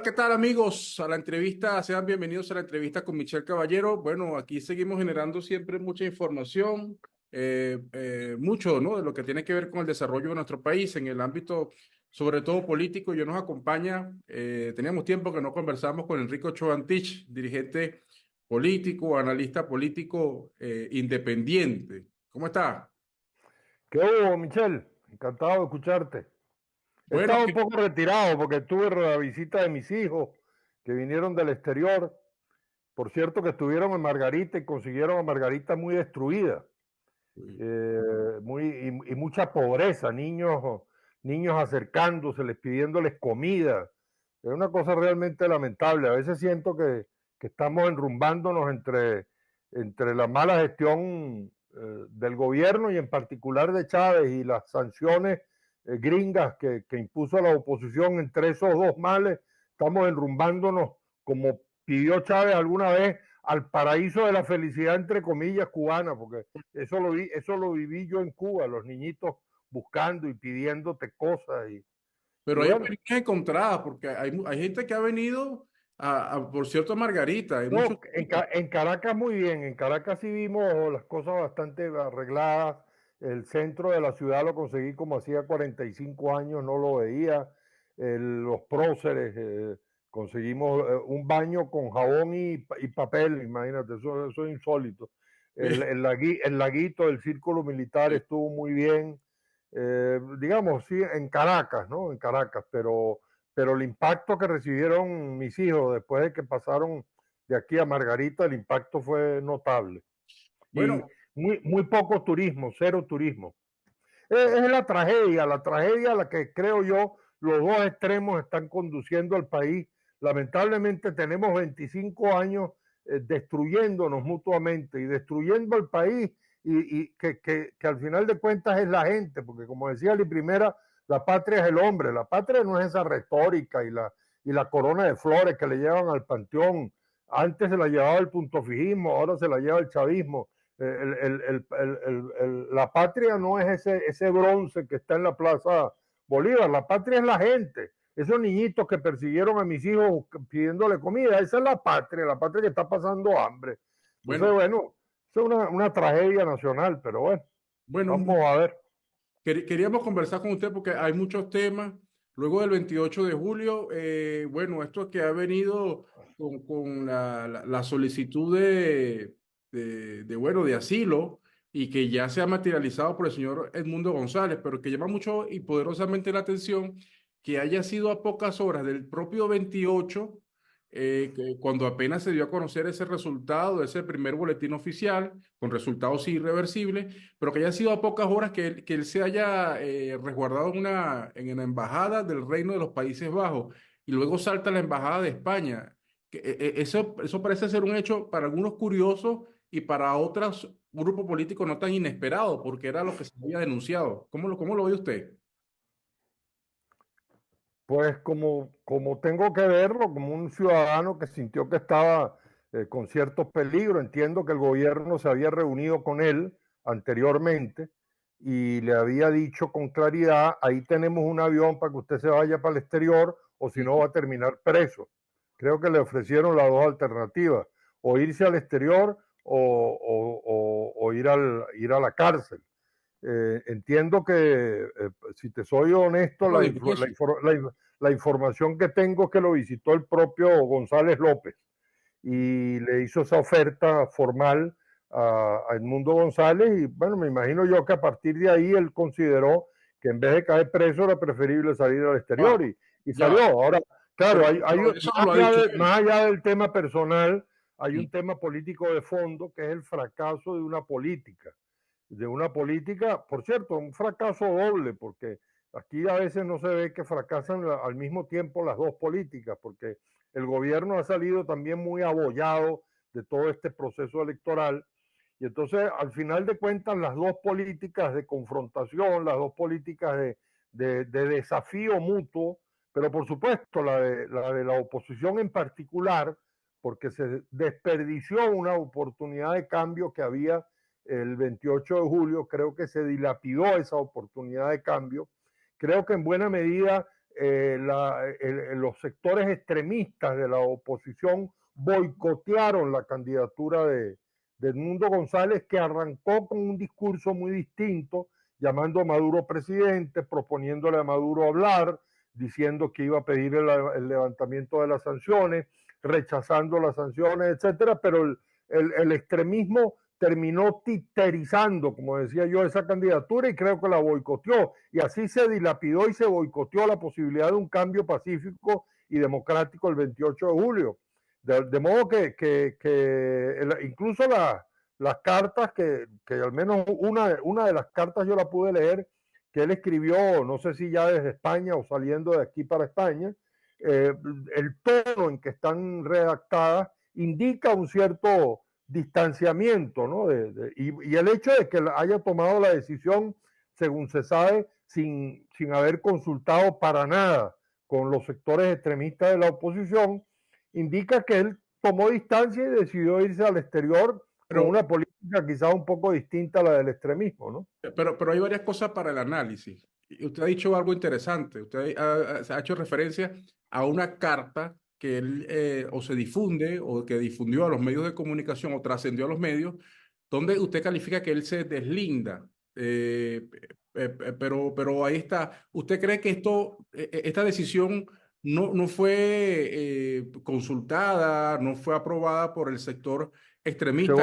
¿qué tal amigos? A la entrevista, sean bienvenidos a la entrevista con Michelle Caballero. Bueno, aquí seguimos generando siempre mucha información, mucho, ¿no? De lo que tiene que ver con el desarrollo de nuestro país en el ámbito, sobre todo político. Y hoy nos acompaña, teníamos tiempo que no conversamos con Enrique Ochoa Antich, dirigente político, analista político independiente. ¿Cómo está? ¿Qué hubo, Michelle? Encantado de escucharte. He Bueno, estado un poco retirado porque tuve la visita de mis hijos que vinieron del exterior. Por cierto, que estuvieron en Margarita y consiguieron a Margarita muy destruida, y mucha pobreza, niños acercándoseles, pidiéndoles comida. Es una cosa realmente lamentable. A veces siento que estamos enrumbándonos entre la mala gestión del gobierno y en particular de Chávez y las sanciones gringas que impuso la oposición. Entre esos dos males estamos enrumbándonos, como pidió Chávez alguna vez, al paraíso de la felicidad, entre comillas, cubana, porque eso lo viví yo en Cuba, los niñitos buscando y pidiéndote cosas. Y pero hay bueno, opiniones encontradas, porque hay gente que ha venido por cierto, a Margarita, hay muchos. no, en Caracas muy bien, en Caracas sí vimos las cosas bastante arregladas. El centro de la ciudad lo conseguí como hacía 45 años, no lo veía. Los próceres, conseguimos un baño con jabón y papel, imagínate, eso es insólito. El laguito del círculo militar estuvo muy bien, digamos, sí, en Caracas, ¿no? En Caracas, pero el impacto que recibieron mis hijos después de que pasaron de aquí a Margarita, el impacto fue notable. Y Bueno, muy poco turismo, cero turismo. Es la tragedia a la que creo yo los dos extremos están conduciendo al país. Lamentablemente tenemos 25 años destruyéndonos mutuamente y destruyendo el país, que al final de cuentas es la gente, porque como decía la primera, la patria es el hombre. La patria no es esa retórica y la corona de flores que le llevan al panteón. Antes se la llevaba el puntofijismo, ahora se la lleva el chavismo. La patria no es ese bronce que está en la Plaza Bolívar, la patria es la gente. Esos niñitos que persiguieron a mis hijos pidiéndole comida, esa es la patria que está pasando hambre. Entonces, bueno, bueno, es una tragedia nacional, pero bueno, bueno, vamos a ver. queríamos conversar con usted porque hay muchos temas. Luego del 28 de julio, bueno, esto que ha venido con la solicitud bueno, de asilo y que ya se ha materializado por el señor Edmundo González, pero que llama mucho y poderosamente la atención que haya sido a pocas horas del propio 28, cuando apenas se dio a conocer ese resultado, ese primer boletín oficial, con resultados irreversibles, pero que haya sido a pocas horas que él se haya resguardado en la embajada del Reino de los Países Bajos y luego salta a la embajada de España. Eso parece ser un hecho para algunos curiosos y para otros grupos políticos no tan inesperado, porque era lo que se había denunciado. ¿Cómo lo ve usted? Pues como tengo que verlo, como un ciudadano que sintió que estaba con cierto peligro. Entiendo que el gobierno se había reunido con él anteriormente y le había dicho con claridad: ahí tenemos un avión para que usted se vaya para el exterior, o si no va a terminar preso. Creo que le ofrecieron las dos alternativas: o irse al exterior o ir a la cárcel. Entiendo que, si te soy honesto, Lo difícil. la información que tengo es que lo visitó el propio González López y le hizo esa oferta formal a Edmundo González. Y bueno, me imagino yo que a partir de ahí él consideró que en vez de caer preso era preferible salir al exterior, Ah, y ya va. samos. Ahora, claro, Pero eso no lo ha dicho él. más allá del tema personal, hay Mm. un tema político de fondo, que es el fracaso de una política, por cierto, un fracaso doble, porque aquí a veces no se ve que fracasan al mismo tiempo las dos políticas, porque el gobierno ha salido también muy abollado de todo este proceso electoral, y entonces al final de cuentas las dos políticas de confrontación, las dos políticas de desafío mutuo, pero por supuesto la oposición en particular, porque se desperdició una oportunidad de cambio que había el 28 de julio. Creo que se dilapidó esa oportunidad de cambio. Creo que en buena medida los sectores extremistas de la oposición boicotearon la candidatura de Edmundo González, que arrancó con un discurso muy distinto, llamando a Maduro presidente, proponiéndole a Maduro hablar, diciendo que iba a pedir el levantamiento de las sanciones, rechazando las sanciones, etcétera, pero el extremismo terminó titerizando, como decía yo, esa candidatura y creo que la boicoteó. Y así se dilapidó y se boicoteó la posibilidad de un cambio pacífico y democrático el 28 de julio. De modo incluso las cartas, que al menos una de las cartas yo la pude leer, que él escribió, no sé si ya desde España o saliendo de aquí para España, el tono en que están redactadas indica un cierto distanciamiento, ¿no? Y el hecho de que haya tomado la decisión, según se sabe, sin haber consultado para nada con los sectores extremistas de la oposición, indica que él tomó distancia y decidió irse al exterior con Pero, una política quizá un poco distinta a la del extremismo, ¿no? pero hay varias cosas para el análisis. Y usted ha dicho algo interesante. Usted ha hecho referencia a una carta que él o se difunde o que difundió a los medios de comunicación o trascendió a los medios, donde usted califica que él se deslinda. Eh, pero ahí está. ¿Usted cree que esta decisión no fue consultada, no fue aprobada por el sector extremista?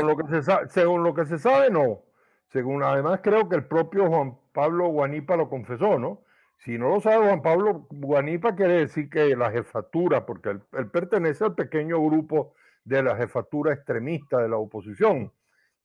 Según lo que se sabe, no. Según, además, creo que el propio Juan Pablo Guanipa lo confesó, ¿no? Si no lo sabe Juan Pablo Guanipa, quiere decir que la jefatura, porque él pertenece al pequeño grupo de la jefatura extremista de la oposición.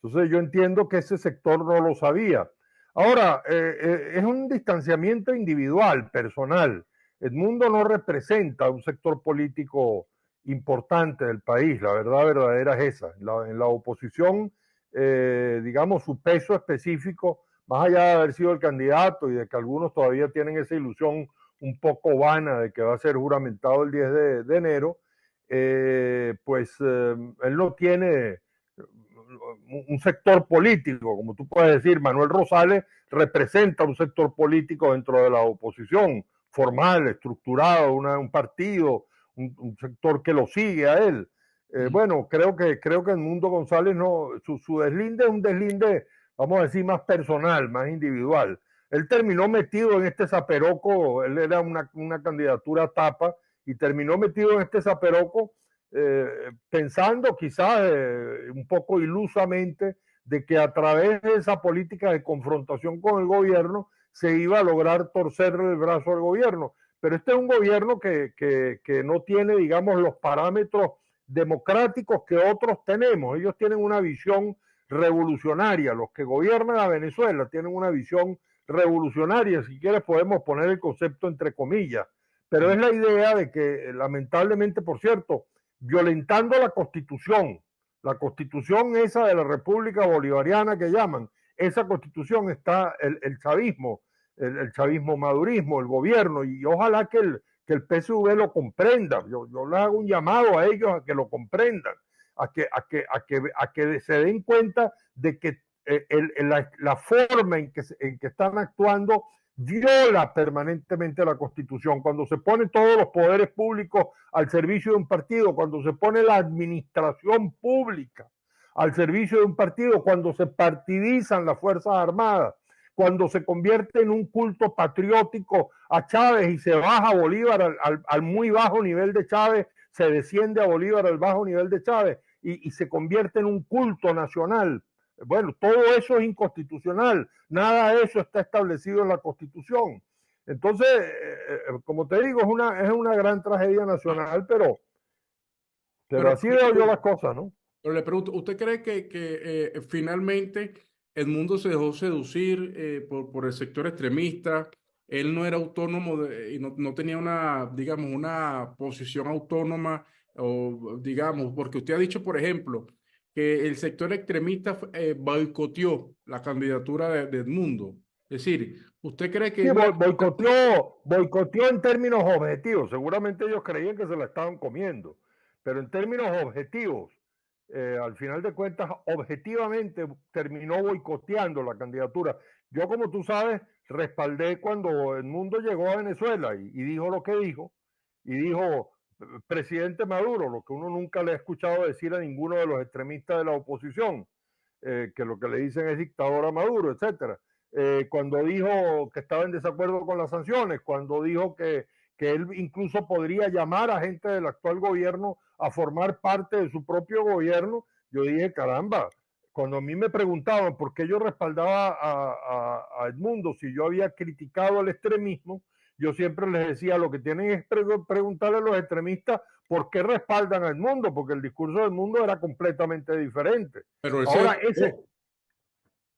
Entonces yo entiendo que ese sector no lo sabía. Ahora, es un distanciamiento individual, personal. Edmundo no representa un sector político importante del país, la verdad verdadera es esa. En la oposición, digamos, su peso específico, más allá de haber sido el candidato y de que algunos todavía tienen esa ilusión un poco vana de que va a ser juramentado el 10 de enero, él no tiene un sector político, como tú puedes decir, Manuel Rosales representa un sector político dentro de la oposición, formal, estructurado, un partido, un sector que lo sigue a él. Bueno, creo que Edmundo González no, su deslinde es un deslinde, vamos a decir, más personal, más individual. Él terminó metido en este zaperoco, él era una candidatura tapa y terminó metido en este zaperoco pensando quizás un poco ilusamente de que a través de esa política de confrontación con el gobierno se iba a lograr torcerle el brazo al gobierno. Pero este es un gobierno que no tiene, digamos, los parámetros democráticos que otros tenemos. Ellos tienen una visión revolucionaria. Los que gobiernan a Venezuela tienen una visión revolucionaria. Si quieres podemos poner el concepto entre comillas. Pero es la idea de que, lamentablemente, por cierto, violentando la constitución esa de la República Bolivariana que llaman, esa constitución está el chavismo, el chavismo madurismo, el gobierno, y ojalá que el PSV lo comprenda. Yo les hago un llamado a ellos a que lo comprendan, a que se den cuenta de que la forma en que están actuando viola permanentemente la Constitución. Cuando se ponen todos los poderes públicos al servicio de un partido, cuando se pone la administración pública al servicio de un partido, cuando se partidizan las Fuerzas Armadas, cuando se convierte en un culto patriótico a Chávez y se baja a Bolívar al muy bajo nivel de Chávez, se desciende a Bolívar al bajo nivel de Chávez y se convierte en un culto nacional. Bueno, todo eso es inconstitucional, nada de eso está establecido en la Constitución. Entonces, como te digo, es una gran tragedia nacional, pero Pero, así veo yo las cosas, ¿no? pero le pregunto, ¿usted cree que finalmente Edmundo se dejó seducir por el sector extremista? Él no era autónomo y no tenía una, digamos, una posición autónoma, o digamos, porque usted ha dicho, por ejemplo, que el sector extremista boicoteó la candidatura de Edmundo. Es decir, ¿usted cree que Sí, él boicoteó en términos objetivos. Seguramente ellos creían que se la estaban comiendo, pero en términos objetivos, al final de cuentas, objetivamente terminó boicoteando la candidatura. Yo, como tú sabes, respaldé cuando Edmundo llegó a Venezuela y dijo lo que dijo, y dijo, presidente Maduro, lo que uno nunca le ha escuchado decir a ninguno de los extremistas de la oposición, que lo que le dicen es dictador a Maduro, etcétera. Cuando dijo que estaba en desacuerdo con las sanciones, cuando dijo que él incluso podría llamar a gente del actual gobierno a formar parte de su propio gobierno, yo dije, caramba, cuando a mí me preguntaban por qué yo respaldaba a Edmundo, si yo había criticado el extremismo, yo siempre les decía, lo que tienen es preguntarle a los extremistas por qué respaldan a Edmundo, porque el discurso de Edmundo era completamente diferente. Pero él Ahora, se ese... plegó,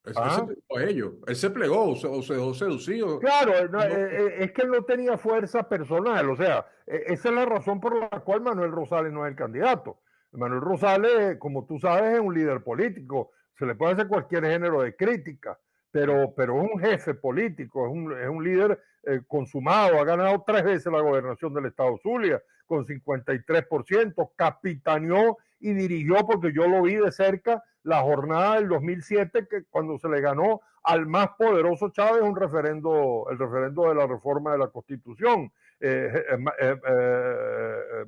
él se ¿Ah? plegó a ellos, él se plegó o se dejó seducido. Claro, no, No, es que él no tenía fuerza personal, o sea, esa es la razón por la cual Manuel Rosales no es el candidato. Manuel Rosales, como tú sabes, es un líder político, se le puede hacer cualquier género de crítica, pero es un jefe político, es un líder consumado, ha ganado 3 veces la gobernación del estado Zulia con 53%, capitaneó y dirigió, porque yo lo vi de cerca, la jornada del 2007, que cuando se le ganó al más poderoso Chávez el referendo de la reforma de la Constitución.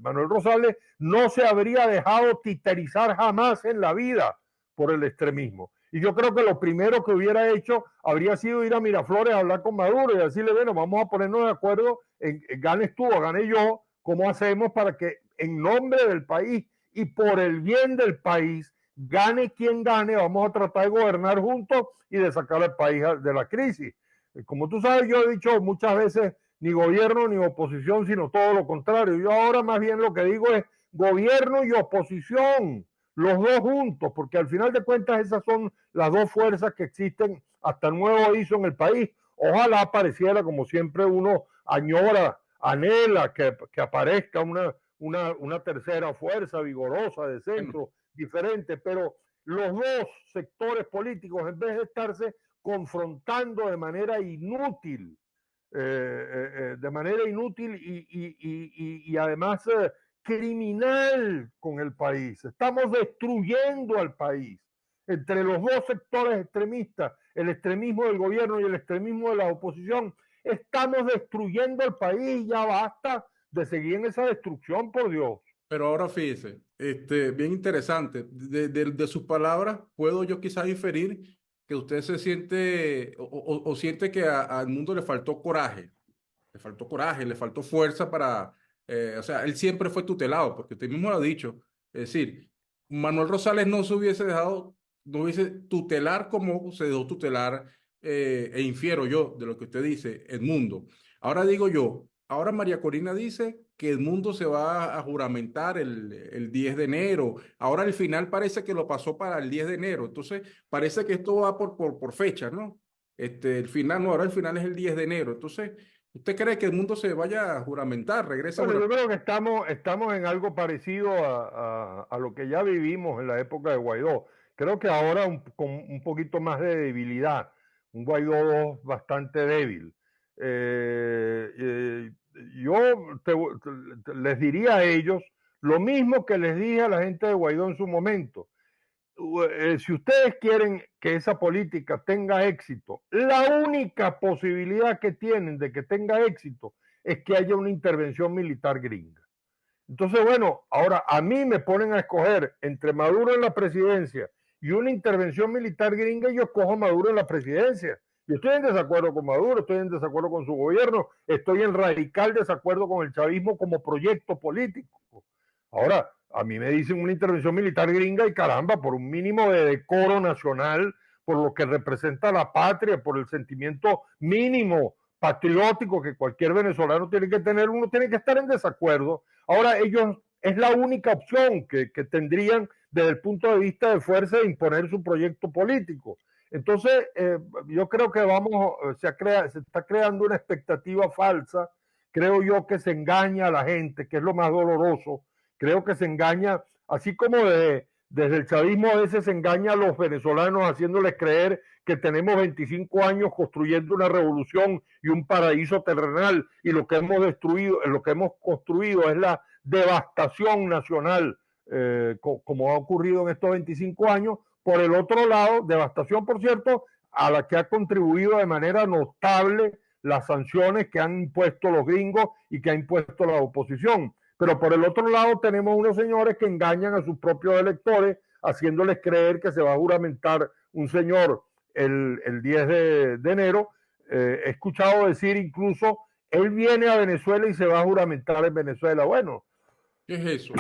Manuel Rosales no se habría dejado titerizar jamás en la vida por el extremismo. Y yo creo que lo primero que hubiera hecho habría sido ir a Miraflores a hablar con Maduro y decirle, bueno, vamos a ponernos de acuerdo, ganes tú o gane yo, cómo hacemos para que en nombre del país y por el bien del país, gane quien gane, vamos a tratar de gobernar juntos y de sacar al país de la crisis. Como tú sabes, yo he dicho muchas veces, ni gobierno ni oposición, sino todo lo contrario. Yo ahora más bien lo que digo es gobierno y oposición, los dos juntos, porque al final de cuentas esas son las dos fuerzas que existen hasta nuevo aviso en el país. Ojalá apareciera, como siempre uno añora, anhela que aparezca una tercera fuerza vigorosa de bueno, centro, diferente, pero los dos sectores políticos, en vez de estarse confrontando de manera inútil y además criminal con el país. Estamos destruyendo al país. Entre los dos sectores extremistas, el extremismo del gobierno y el extremismo de la oposición, estamos destruyendo al país. Ya basta de seguir en esa destrucción, por Dios. pero ahora fíjese, bien interesante. De sus palabras, puedo yo quizás inferir que usted se siente o siente que al mundo le faltó coraje, le faltó fuerza para, o sea, él siempre fue tutelado, porque usted mismo lo ha dicho. Es decir, Manuel Rosales no se hubiese dejado, no hubiese tutelar como se dejó tutelar, e infiero yo de lo que usted dice, Edmundo. Ahora digo yo, ahora María Corina dice que Edmundo se va a juramentar el 10 de enero. Ahora al final parece que lo pasó para el 10 de enero. Entonces parece que esto va por fecha, ¿no? El final, no, ahora el final es el 10 de enero. Entonces, ¿usted cree que Edmundo se vaya a juramentar, regresa a Bueno, yo juramentar? creo que estamos en algo parecido a lo que ya vivimos en la época de Guaidó. Creo que ahora con un poquito más de debilidad, un Guaidó bastante débil. Eh, eh, yo les diría a ellos lo mismo que les dije a la gente de Guaidó en su momento. Si ustedes quieren que esa política tenga éxito, la única posibilidad que tienen de que tenga éxito es que haya una intervención militar gringa. Entonces, bueno, ahora a mí me ponen a escoger entre Maduro en la presidencia y una intervención militar gringa y yo escojo a Maduro en la presidencia. Yo estoy en desacuerdo con Maduro, estoy en desacuerdo con su gobierno, estoy en radical desacuerdo con el chavismo como proyecto político. Ahora, a mí me dicen una intervención militar gringa y caramba, por un mínimo de decoro nacional, por lo que representa la patria, por el sentimiento mínimo patriótico que cualquier venezolano tiene que tener, uno tiene que estar en desacuerdo. Ahora ellos es la única opción que tendrían desde el punto de vista de fuerza de imponer su proyecto político. Entonces, yo creo que se está creando una expectativa falsa, creo yo que se engaña a la gente, que es lo más doloroso, creo que se engaña, así como desde el chavismo a veces se engaña a los venezolanos haciéndoles creer que tenemos 25 años construyendo una revolución y un paraíso terrenal y lo que hemos destruido, lo que hemos construido es la devastación nacional, como ha ocurrido en estos 25 años. Por el otro lado, devastación, por cierto, a la que ha contribuido de manera notable las sanciones que han impuesto los gringos y que ha impuesto la oposición. Pero por el otro lado tenemos unos señores que engañan a sus propios electores haciéndoles creer que se va a juramentar un señor el 10 de enero. He escuchado decir incluso, él viene a Venezuela y se va a juramentar en Venezuela. Bueno, ¿Qué es eso?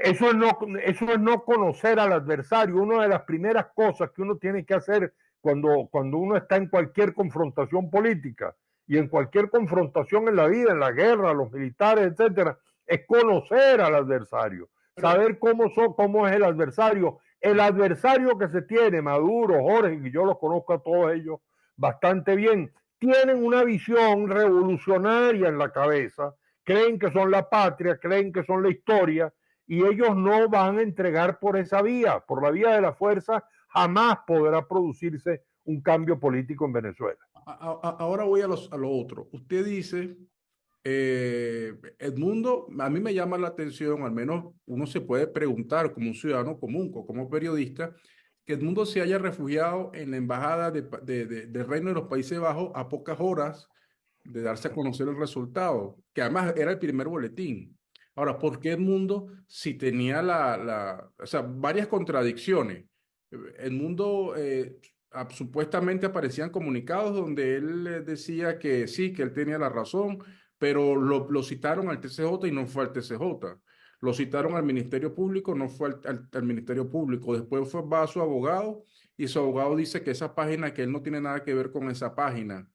eso es no conocer al adversario. Una de las primeras cosas que uno tiene que hacer cuando uno está en cualquier confrontación política y en cualquier confrontación en la vida, en la guerra, los militares, etcétera, es conocer al adversario, saber cómo es el adversario. El adversario que se tiene, Maduro, Jorge, y yo los conozco a todos ellos bastante bien, tienen una visión revolucionaria en la cabeza, creen que son la patria, creen que son la historia, y ellos no van a entregar por esa vía, por la vía de la fuerza, jamás podrá producirse un cambio político en Venezuela. Ahora voy a lo otro. Usted dice, Edmundo, a mí me llama la atención, al menos uno se puede preguntar como un ciudadano común, como periodista, que Edmundo se haya refugiado en la embajada del Reino de los Países Bajos a pocas horas de darse a conocer el resultado, que además era el primer boletín. Ahora, ¿por qué Edmundo si tenía o sea, varias contradicciones? Edmundo supuestamente aparecían comunicados donde él decía que sí, que él tenía la razón, pero lo citaron al TCJ y no fue al TCJ. Lo citaron al Ministerio Público, no fue al Ministerio Público. Después va a su abogado y su abogado dice que esa página, que él no tiene nada que ver con esa página.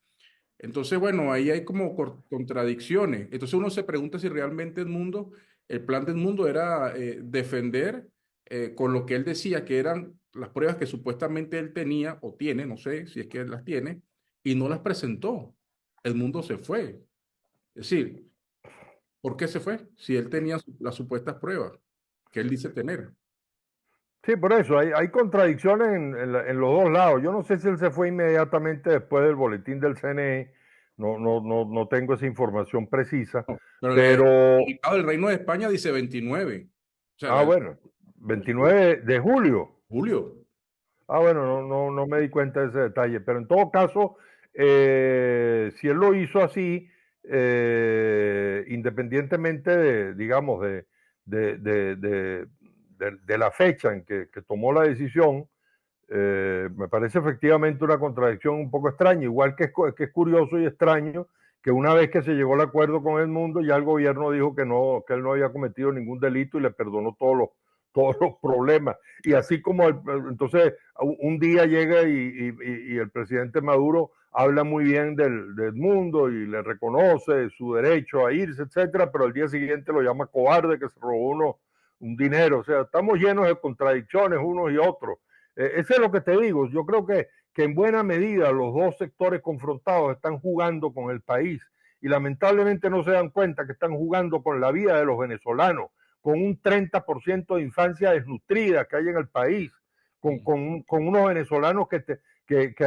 Entonces, bueno, ahí hay como contradicciones. Entonces uno se pregunta si realmente el plan del mundo era defender con lo que él decía que eran las pruebas que supuestamente él tenía o tiene, no sé si es que él las tiene, y no las presentó. El mundo se fue. Es decir, ¿por qué se fue? Si él tenía las supuestas pruebas que él dice tener. Sí, por eso, hay contradicciones en los dos lados. Yo no sé si él se fue inmediatamente después del boletín del CNE, no tengo esa información precisa, No, pero el pero, comunicado del Reino de España dice 29. O sea, bueno, 29 de julio. julio. Bueno, no me di cuenta de ese detalle, pero en todo caso, si él lo hizo así, independientemente digamos, de la fecha en que tomó la decisión, me parece efectivamente una contradicción un poco extraña, igual que es curioso y extraño que una vez que se llegó al acuerdo con el mundo, ya el gobierno dijo que él no había cometido ningún delito y le perdonó todos los problemas. Y así como entonces un día llega y el presidente Maduro habla muy bien del mundo y le reconoce su derecho a irse, etcétera, pero al día siguiente lo llama cobarde que se robó un dinero. O sea, estamos llenos de contradicciones unos y otros. Eso es lo que te digo. Yo creo que en buena medida los dos sectores confrontados están jugando con el país y lamentablemente no se dan cuenta que están jugando con la vida de los venezolanos, con un 30% de infancia desnutrida que hay en el país, con unos venezolanos que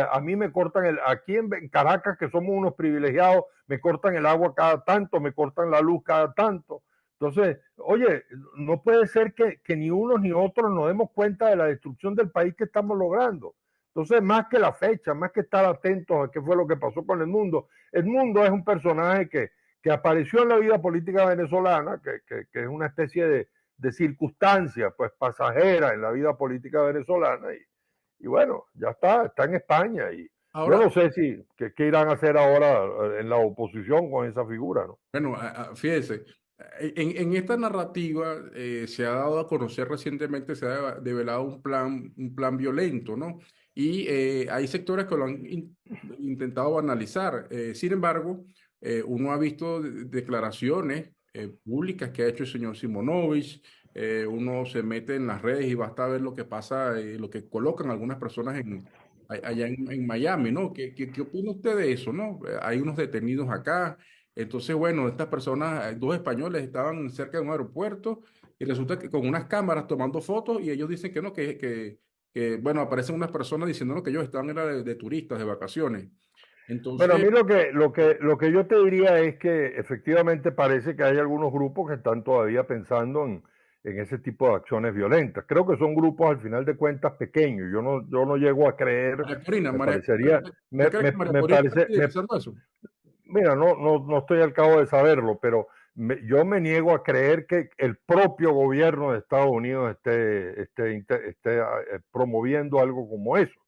a mí me cortan aquí en Caracas, que somos unos privilegiados, me cortan el agua cada tanto, me cortan la luz cada tanto. Entonces, oye, no puede ser que ni unos ni otros nos demos cuenta de la destrucción del país que estamos logrando. Entonces, más que la fecha, más que estar atentos a qué fue lo que pasó con el mundo es un personaje que apareció en la vida política venezolana, que es una especie de circunstancia pues pasajera en la vida política venezolana y bueno, ya está en España y yo Ahora, no sé qué irán a hacer ahora en la oposición con esa figura, ¿no? bueno, fíjese, en esta narrativa se ha dado a conocer recientemente, se ha develado un plan violento, ¿no? Y hay sectores que lo han intentado banalizar. Sin embargo, uno ha visto declaraciones públicas que ha hecho el señor Simonovich. Uno se mete en las redes y basta ver lo que pasa, lo que colocan algunas personas allá en Miami, ¿no? ¿Qué opina usted de eso, no? Hay unos detenidos acá. Entonces, bueno, estas personas, dos españoles, estaban cerca de un aeropuerto y resulta que con unas cámaras tomando fotos y ellos dicen que no, bueno, aparecen unas personas diciendo que ellos estaban era de turistas, de vacaciones. Bueno, a Entonces, mí lo que yo te diría es que efectivamente parece que hay algunos grupos que están todavía pensando en ese tipo de acciones violentas. Creo que son grupos al final de cuentas pequeños. Yo no llego a creer, María Corina, me María, parecería, ¿usted cree que María me Corina está parece, utilizando eso? mira, no estoy al cabo de saberlo, pero yo me niego a creer que el propio gobierno de Estados Unidos esté promoviendo algo como eso.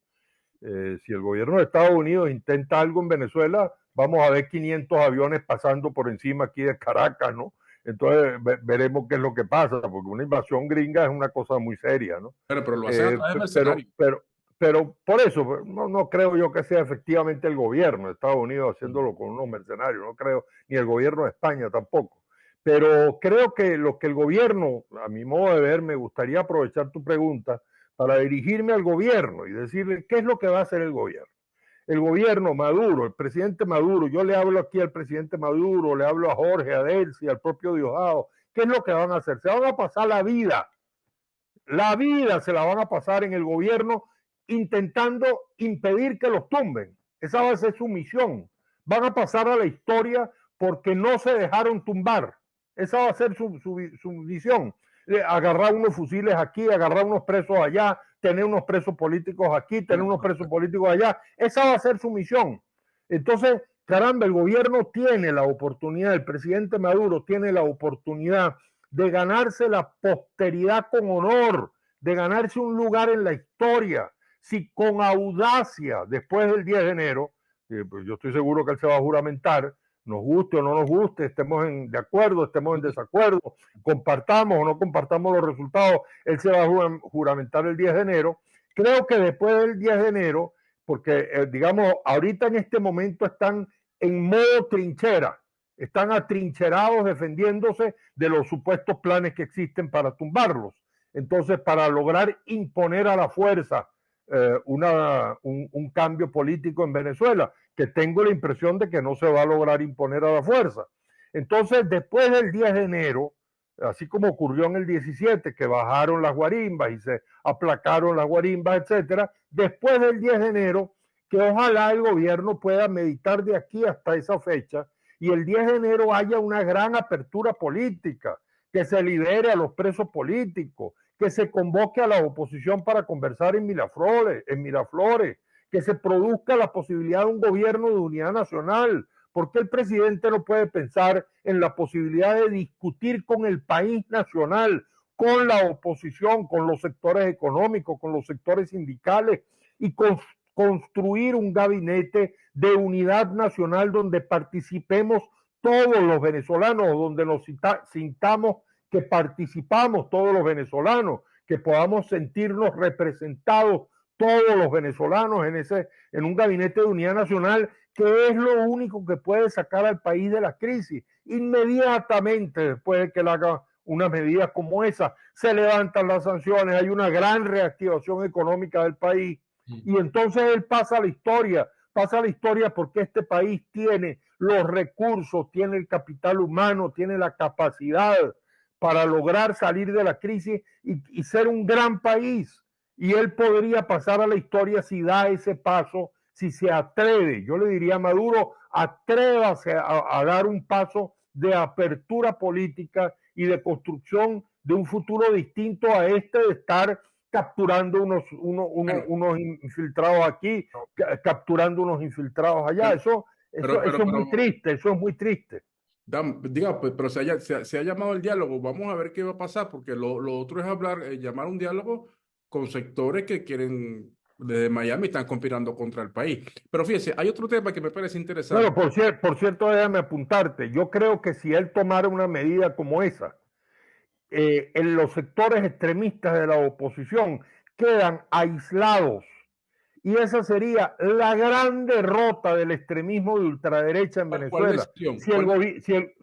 Si el gobierno de Estados Unidos intenta algo en Venezuela, vamos a ver 500 aviones pasando por encima aquí de Caracas, ¿no? Entonces veremos qué es lo que pasa, porque una invasión gringa es una cosa muy seria, ¿no? Pero lo hacen a través de Pero, mercenarios. pero, pero por eso no creo yo que sea efectivamente el gobierno de Estados Unidos haciéndolo con unos mercenarios, no creo, ni el gobierno de España tampoco. Pero creo que lo que el gobierno, a mi modo de ver, me gustaría aprovechar tu pregunta para dirigirme al gobierno y decirle qué es lo que va a hacer el gobierno. El gobierno Maduro, el presidente Maduro, yo le hablo aquí al presidente Maduro, le hablo a Jorge, a Delcy, al propio Diosdado, ¿qué es lo que van a hacer? Se van a pasar la vida se la van a pasar en el gobierno intentando impedir que los tumben. Esa va a ser su misión. Van a pasar a la historia porque no se dejaron tumbar. Esa va a ser su misión. Agarrar unos fusiles aquí, agarrar unos presos allá, tener unos presos políticos aquí, tener unos presos políticos allá. Esa va a ser su misión. Entonces, caramba, el gobierno tiene la oportunidad, el presidente Maduro tiene la oportunidad de ganarse la posteridad con honor, de ganarse un lugar en la historia, si con audacia, después del 10 de enero, pues yo estoy seguro que él se va a juramentar, nos guste o no nos guste, estemos de acuerdo, estemos en desacuerdo, compartamos o no compartamos los resultados, él se va a juramentar el 10 de enero. Creo que después del 10 de enero, porque digamos, ahorita en este momento están en modo trinchera, están atrincherados defendiéndose de los supuestos planes que existen para tumbarlos. Entonces, para lograr imponer a la fuerza un cambio político en Venezuela, que tengo la impresión de que no se va a lograr imponer a la fuerza. Entonces, después del 10 de enero, así como ocurrió en el 17, que bajaron las guarimbas y se aplacaron las guarimbas, etcétera, después del 10 de enero, que ojalá el gobierno pueda meditar de aquí hasta esa fecha y el 10 de enero haya una gran apertura política, que se libere a los presos políticos, que se convoque a la oposición para conversar en Miraflores, que se produzca la posibilidad de un gobierno de unidad nacional. ¿Por qué el presidente no puede pensar en la posibilidad de discutir con el país nacional, con la oposición, con los sectores económicos, con los sectores sindicales y construir un gabinete de unidad nacional donde participemos todos los venezolanos, donde nos sintamos que participamos todos los venezolanos, que podamos sentirnos representados todos los venezolanos en un gabinete de unidad nacional, que es lo único que puede sacar al país de la crisis. Inmediatamente después de que él haga una medida como esa, se levantan las sanciones, hay una gran reactivación económica del país y entonces él pasa a la historia porque este país tiene los recursos, tiene el capital humano, tiene la capacidad para lograr salir de la crisis y ser un gran país. Y él podría pasar a la historia si da ese paso, si se atreve. Yo le diría a Maduro, atrévase a dar un paso de apertura política y de construcción de un futuro distinto a este de estar capturando unos infiltrados aquí, capturando unos infiltrados allá. Eso es muy triste, eso es muy triste. Diga, pues, pero se ha llamado el diálogo. Vamos a ver qué va a pasar, porque lo otro es hablar, llamar un diálogo con sectores que quieren, desde Miami, están conspirando contra el país. Pero fíjese, hay otro tema que me parece interesante. Bueno, por cierto, déjame apuntarte. Yo creo que si él tomara una medida como esa, en los sectores extremistas de la oposición quedan aislados. Y esa sería la gran derrota del extremismo de ultraderecha en ¿Cuál Venezuela. decisión?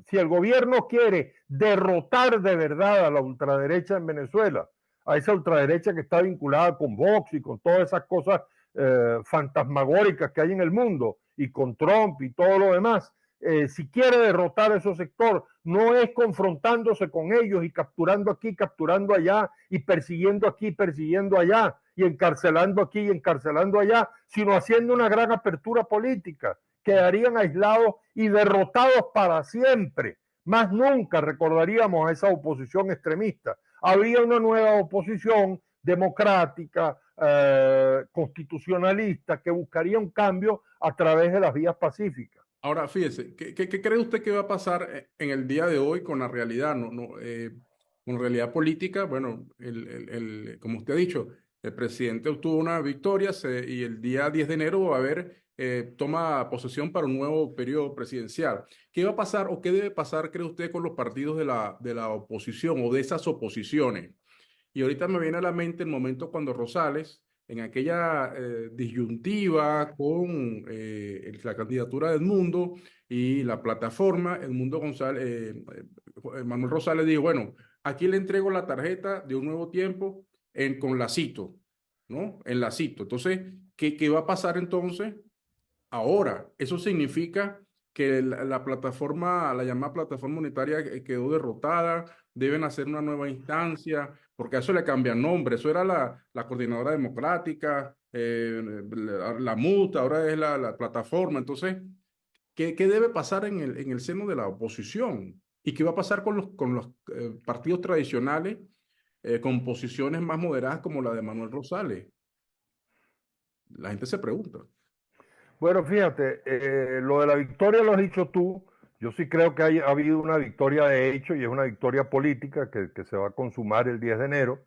Si el gobierno quiere derrotar de verdad a la ultraderecha en Venezuela, a esa ultraderecha que está vinculada con Vox y con todas esas cosas fantasmagóricas que hay en el mundo, y con Trump y todo lo demás, si quiere derrotar a ese sector, no es confrontándose con ellos y capturando aquí, capturando allá, y persiguiendo aquí, persiguiendo allá, y encarcelando aquí y encarcelando allá, sino haciendo una gran apertura política. Quedarían aislados y derrotados para siempre. Más nunca recordaríamos a esa oposición extremista. habría una nueva oposición democrática, constitucionalista, que buscaría un cambio a través de las vías pacíficas. Ahora, fíjese, ¿qué cree usted que va a pasar en el día de hoy con la realidad, con la realidad política? Bueno, como usted ha dicho, el presidente obtuvo una victoria y el día 10 de enero va a haber, toma posesión para un nuevo periodo presidencial. ¿Qué va a pasar o qué debe pasar, cree usted, con los partidos de la oposición o de esas oposiciones? Y ahorita me viene a la mente el momento cuando Rosales, en aquella disyuntiva con la candidatura de Edmundo y la plataforma, Edmundo González, Manuel Rosales dijo, bueno, aquí le entrego la tarjeta de un nuevo tiempo con Lacito, ¿no? En Lacito. Entonces, ¿qué va a pasar entonces? Ahora, eso significa que la plataforma, la llamada plataforma unitaria quedó derrotada, deben hacer una nueva instancia, porque a eso le cambian nombre, eso era la Coordinadora Democrática, la MUT, ahora es la plataforma. Entonces, ¿qué debe pasar en el seno de la oposición? ¿Y qué va a pasar con los partidos tradicionales con posiciones más moderadas como la de Manuel Rosales? La gente se pregunta. Bueno, fíjate, lo de la victoria lo has dicho tú. Yo sí creo que ha habido una victoria de hecho y es una victoria política que se va a consumar el 10 de enero.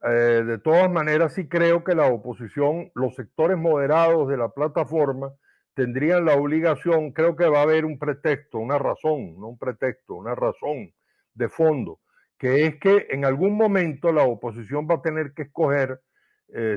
De todas maneras, sí creo que la oposición, los sectores moderados de la plataforma, tendrían la obligación, creo que va a haber un pretexto, una razón, no un pretexto, una razón de fondo, que es que en algún momento la oposición va a tener que escoger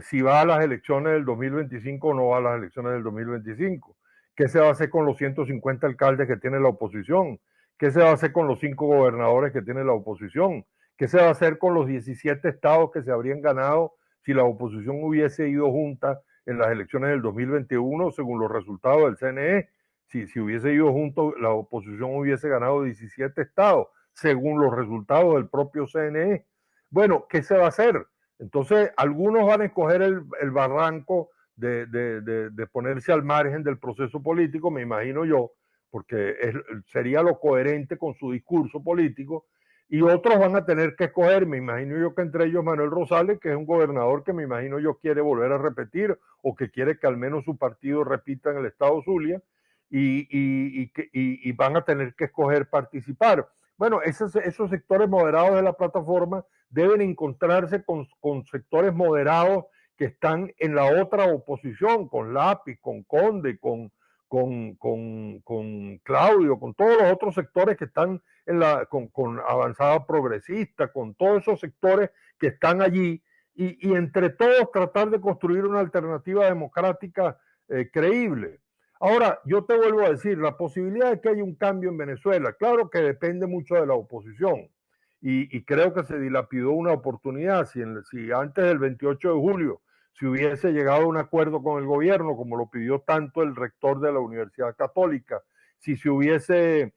si va a las elecciones del 2025 o no va a las elecciones del 2025. ¿Qué se va a hacer con los 150 alcaldes que tiene la oposición? ¿Qué se va a hacer con los 5 gobernadores que tiene la oposición? ¿Qué se va a hacer con los 17 estados que se habrían ganado si la oposición hubiese ido junta en las elecciones del 2021 según los resultados del CNE? Si hubiese ido junto, la oposición hubiese ganado 17 estados según los resultados del propio CNE. Bueno, ¿qué se va a hacer? Entonces, algunos van a escoger el barranco de ponerse al margen del proceso político, me imagino yo, porque sería lo coherente con su discurso político, y otros van a tener que escoger, me imagino yo que entre ellos Manuel Rosales, que es un gobernador que me imagino yo quiere volver a repetir, o que quiere que al menos su partido repita en el estado Zulia, y van a tener que escoger participar. Bueno, esos sectores moderados de la plataforma deben encontrarse con sectores moderados que están en la otra oposición, con Lápiz, con Conde, con Claudio, con todos los otros sectores que están con Avanzada Progresista, con todos esos sectores que están allí, y entre todos tratar de construir una alternativa democrática creíble. Ahora, yo te vuelvo a decir, la posibilidad de que haya un cambio en Venezuela, claro que depende mucho de la oposición, y creo que se dilapidó una oportunidad. Si antes del 28 de julio se hubiese llegado a un acuerdo con el gobierno, como lo pidió tanto el rector de la Universidad Católica, si se hubiese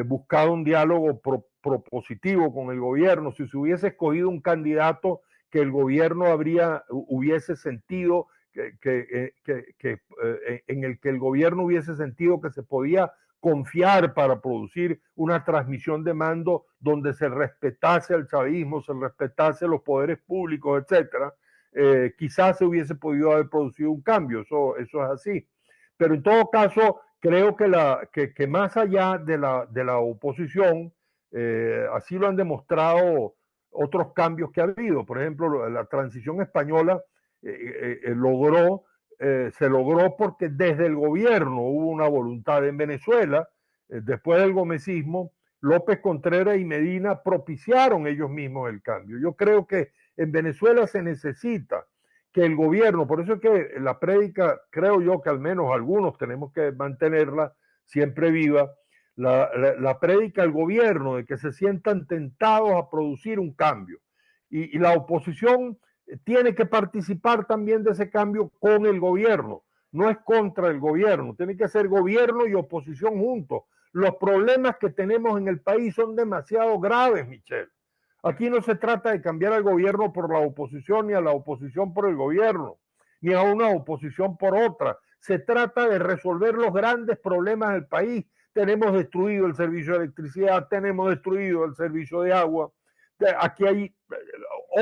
buscado un diálogo propositivo con el gobierno, si se hubiese escogido un candidato que el gobierno hubiese sentido en el que el gobierno hubiese sentido que se podía confiar para producir una transmisión de mando donde se respetase el chavismo, se respetase los poderes públicos, etcétera, quizás se hubiese podido haber producido un cambio, eso es así. Pero en todo caso, creo que más allá de la oposición, así lo han demostrado otros cambios que ha habido. Por ejemplo, la transición española se logró porque desde el gobierno hubo una voluntad. En Venezuela, después del gomecismo, López Contreras y Medina propiciaron ellos mismos el cambio. Yo creo que en Venezuela se necesita que el gobierno, por eso es que la prédica, creo yo que al menos algunos tenemos que mantenerla siempre viva, la prédica al gobierno de que se sientan tentados a producir un cambio. Y la oposición tiene que participar también de ese cambio con el gobierno, no es contra el gobierno, tiene que ser gobierno y oposición juntos. Los problemas que tenemos en el país son demasiado graves, Michelle. Aquí no se trata de cambiar al gobierno por la oposición, ni a la oposición por el gobierno, ni a una oposición por otra. Se trata de resolver los grandes problemas del país. Tenemos destruido el servicio de electricidad, tenemos destruido el servicio de agua. Aquí hay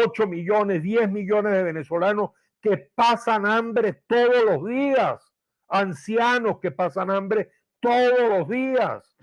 8 millones, 10 millones de venezolanos que pasan hambre todos los días, ancianos que pasan hambre todos los días.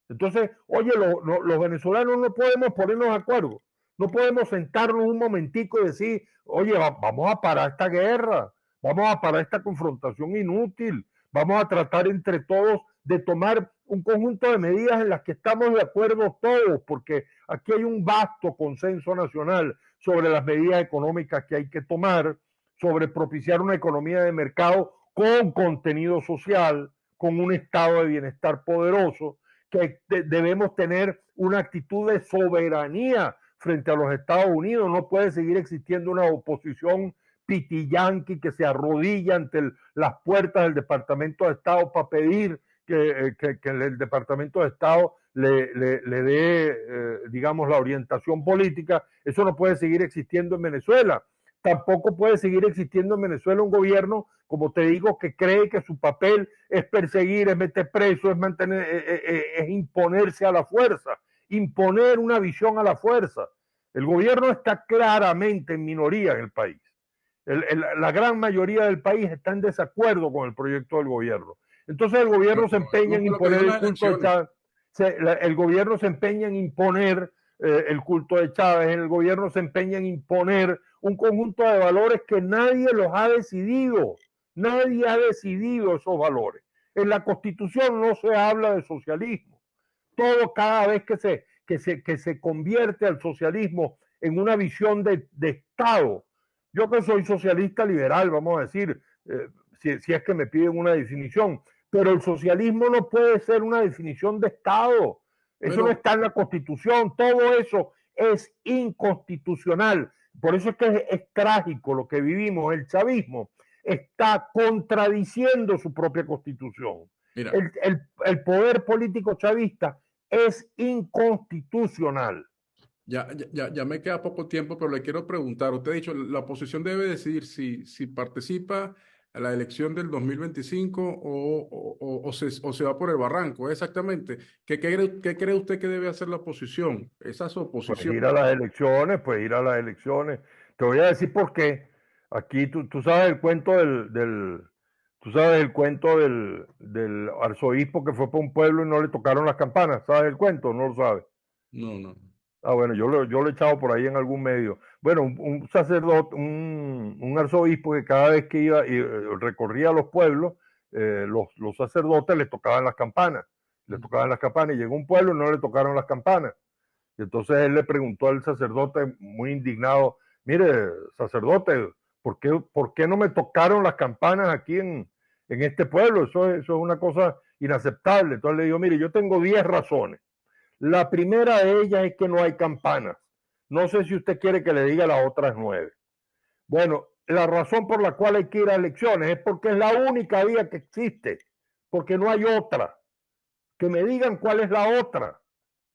Entonces, oye, los venezolanos no podemos ponernos de acuerdo, no podemos sentarnos un momentico y decir, oye, vamos a parar esta guerra, vamos a parar esta confrontación inútil, vamos a tratar entre todos de tomar un conjunto de medidas en las que estamos de acuerdo todos, porque aquí hay un vasto consenso nacional sobre las medidas económicas que hay que tomar, sobre propiciar una economía de mercado con contenido social, con un estado de bienestar poderoso, que debemos tener una actitud de soberanía frente a los Estados Unidos. No puede seguir existiendo una oposición pitiyanqui que se arrodilla ante las puertas del Departamento de Estado para pedir que el Departamento de Estado le dé, digamos, la orientación política. Eso no puede seguir existiendo en Venezuela. Tampoco puede seguir existiendo en Venezuela un gobierno, como te digo, que cree que su papel es perseguir, es meter preso, es mantener, es imponerse a la fuerza, imponer una visión a la fuerza. El gobierno está claramente en minoría en el país. La gran mayoría del país está en desacuerdo con el proyecto del gobierno. Entonces el gobierno se empeña en imponer el culto de Chávez. El gobierno se empeña en imponer el culto de Chávez, el gobierno se empeña en imponer un conjunto de valores que nadie los ha decidido. Nadie ha decidido esos valores. En la Constitución no se habla de socialismo. Todo cada vez que se convierte al socialismo en una visión de Estado. Yo que soy socialista liberal, vamos a decir, si es que me piden una definición, pero el socialismo no puede ser una definición de Estado. Eso no está en la Constitución. Todo eso es inconstitucional. Por eso es que es trágico lo que vivimos. El chavismo está contradiciendo su propia Constitución. El poder político chavista es inconstitucional. Ya me queda poco tiempo, pero le quiero preguntar. Usted ha dicho, la oposición debe decidir si participa a la elección del 2025 o se va por el barranco. Exactamente. ¿Qué cree usted que debe hacer la oposición? Esa es su oposición. Pues ir a las elecciones, pues ir a las elecciones. Te voy a decir por qué. Aquí tú sabes el cuento tú sabes el cuento del arzobispo que fue para un pueblo y no le tocaron las campanas. ¿Sabes el cuento? ¿No lo sabes? No. Ah, bueno, yo lo he echado por ahí en algún medio. Bueno, un sacerdote, un arzobispo que cada vez que iba y recorría los pueblos, los sacerdotes les tocaban las campanas. Les tocaban las campanas y llegó un pueblo y no le tocaron las campanas. Y entonces él le preguntó al sacerdote, muy indignado, mire, sacerdote, ¿por qué no me tocaron las campanas aquí en este pueblo? Eso es una cosa inaceptable. Entonces le digo, mire, yo tengo 10 razones. La primera de ellas es que no hay campanas. No sé si usted quiere que le diga las otras 9. Bueno, la razón por la cual hay que ir a elecciones es porque es la única vía que existe, porque no hay otra. Que me digan cuál es la otra.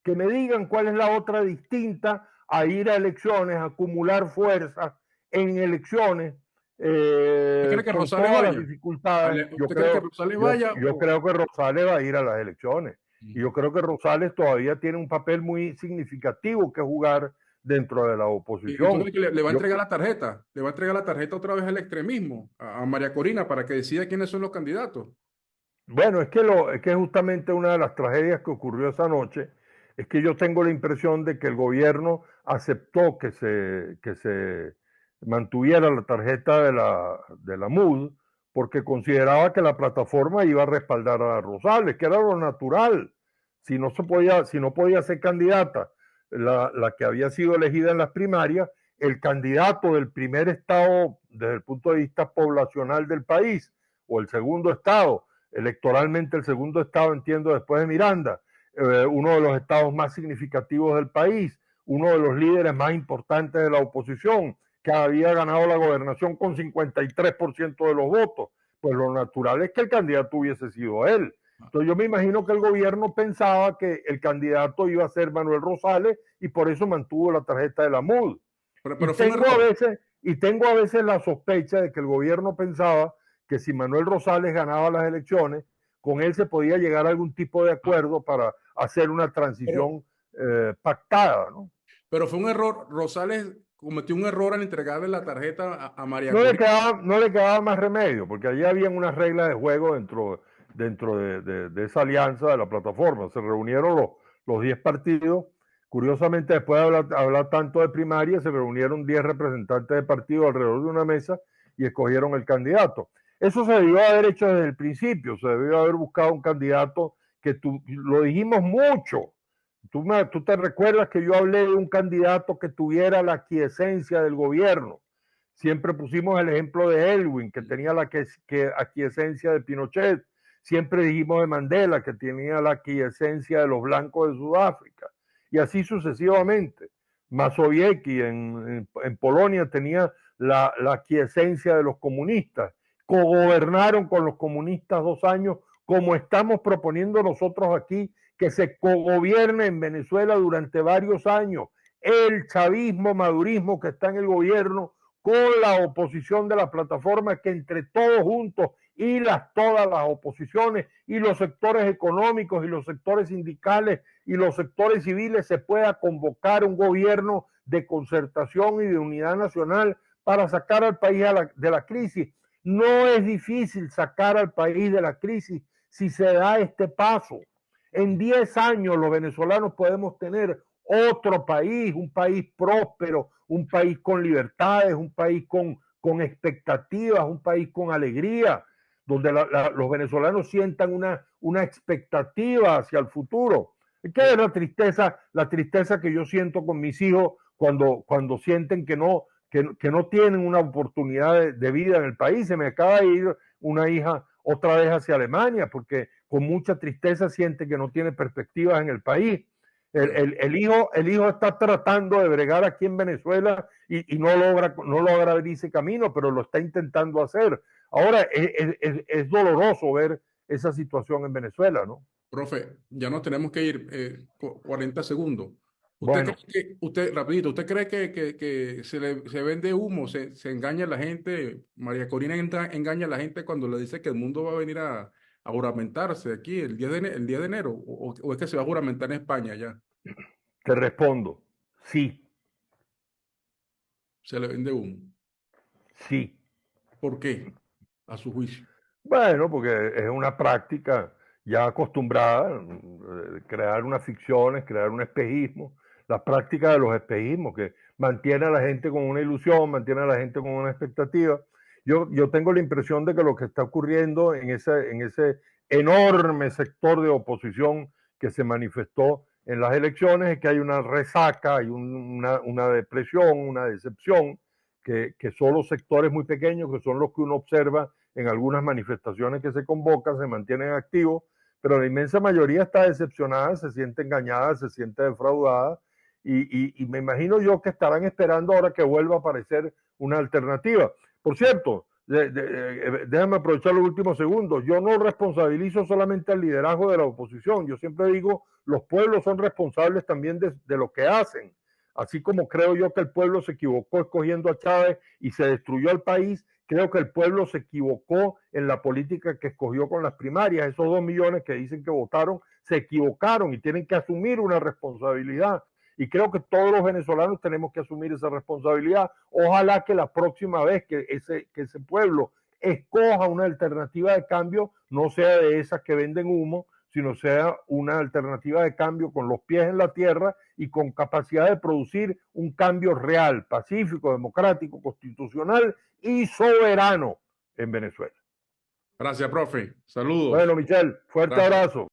Que me digan cuál es la otra distinta a ir a elecciones, a acumular fuerzas en elecciones. ¿Usted cree que con Rosales todas vaya? las dificultades. ¿Usted cree que Rosales vaya? Yo creo que Rosales va a ir a las elecciones. Y yo creo que Rosales todavía tiene un papel muy significativo que jugar dentro de la oposición. ¿Y usted cree que le va a entregar la tarjeta? ¿Le va a entregar la tarjeta otra vez al extremismo, a María Corina, para que decida quiénes son los candidatos? Bueno, es que justamente una de las tragedias que ocurrió esa noche es que yo tengo la impresión de que el gobierno aceptó que se mantuviera la tarjeta de la MUD porque consideraba que la plataforma iba a respaldar a Rosales, que era lo natural. Si no podía ser candidata la que había sido elegida en las primarias, el candidato del primer estado desde el punto de vista poblacional del país, o el segundo estado, electoralmente el segundo estado, entiendo, después de Miranda, uno de los estados más significativos del país, uno de los líderes más importantes de la oposición, que había ganado la gobernación con 53% de los votos. Pues lo natural es que el candidato hubiese sido él. Entonces yo me imagino que el gobierno pensaba que el candidato iba a ser Manuel Rosales y por eso mantuvo la tarjeta de la MUD. Pero tengo a veces la sospecha de que el gobierno pensaba que si Manuel Rosales ganaba las elecciones, con él se podía llegar a algún tipo de acuerdo para hacer una transición pactada, ¿no? Pero fue un error. Rosales cometió un error al entregarle la tarjeta a María No le Corina. quedaba, no le quedaba más remedio, porque allí habían unas reglas de juego dentro de esa alianza de la plataforma. Se reunieron los 10 partidos. Curiosamente, después de hablar tanto de primaria, se reunieron 10 representantes de partido alrededor de una mesa y escogieron el candidato. Eso se debió haber hecho desde el principio, se debió haber buscado un candidato lo dijimos mucho. Tú te recuerdas que yo hablé de un candidato que tuviera la aquiescencia del gobierno. Siempre pusimos el ejemplo de Elwin, que tenía la aquiescencia de Pinochet. Siempre dijimos de Mandela, que tenía la aquiescencia de los blancos de Sudáfrica. Y así sucesivamente. Mazowiecki en Polonia tenía la aquiescencia de los comunistas. Cogobernaron con los comunistas 2 años, como estamos proponiendo nosotros aquí, que se cogobierne en Venezuela durante varios años. El chavismo, madurismo que está en el gobierno, con la oposición de la plataforma, que entre todos juntos y todas las oposiciones y los sectores económicos y los sectores sindicales y los sectores civiles se pueda convocar un gobierno de concertación y de unidad nacional para sacar al país de la crisis. No es difícil sacar al país de la crisis si se da este paso. En 10 años los venezolanos podemos tener otro país, un país próspero, un país con libertades, un país con expectativas, un país con alegría, donde los venezolanos sientan una expectativa hacia el futuro. Es que es la tristeza que yo siento con mis hijos cuando sienten que no tienen una oportunidad de vida en el país. Se me acaba de ir una hija otra vez hacia Alemania, porque con mucha tristeza siente que no tiene perspectivas en el país. El hijo está tratando de bregar aquí en Venezuela y no logra abrir ese camino, pero lo está intentando hacer. Ahora, es doloroso ver esa situación en Venezuela, ¿no? Profe, ya nos tenemos que ir, 40 segundos. Bueno, Rapidito, ¿usted cree que se vende humo, se engaña a la gente? María Corina engaña a la gente cuando le dice que el mundo va a venir a juramentarse aquí el 10 de enero, o es que se va a juramentar en España ya. te respondo, sí, Se le vende humo. sí. ¿Por qué? A su juicio. Bueno, porque es una práctica ya acostumbrada, crear unas ficciones, crear un espejismo, las prácticas de los espejismos que mantiene a la gente con una ilusión, mantiene a la gente con una expectativa. Yo tengo la impresión de que lo que está ocurriendo en ese enorme sector de oposición que se manifestó en las elecciones es que hay una resaca, hay una depresión, una decepción, que solo sectores muy pequeños, que son los que uno observa en algunas manifestaciones que se convocan, se mantienen activos, pero la inmensa mayoría está decepcionada, se siente engañada, se siente defraudada, y me imagino yo que estarán esperando ahora que vuelva a aparecer una alternativa. Por cierto, déjame aprovechar los últimos segundos, yo no responsabilizo solamente al liderazgo de la oposición, yo siempre digo, los pueblos son responsables también de lo que hacen. Así como creo yo que el pueblo se equivocó escogiendo a Chávez y se destruyó el país, creo que el pueblo se equivocó en la política que escogió con las primarias. Esos 2 millones que dicen que votaron se equivocaron y tienen que asumir una responsabilidad. Y creo que todos los venezolanos tenemos que asumir esa responsabilidad. Ojalá que la próxima vez que ese pueblo escoja una alternativa de cambio, no sea de esas que venden humo, sino sea una alternativa de cambio con los pies en la tierra y con capacidad de producir un cambio real, pacífico, democrático, constitucional y soberano en Venezuela. Gracias, profe. Saludos. Bueno, Michelle, fuerte Gracias. abrazo.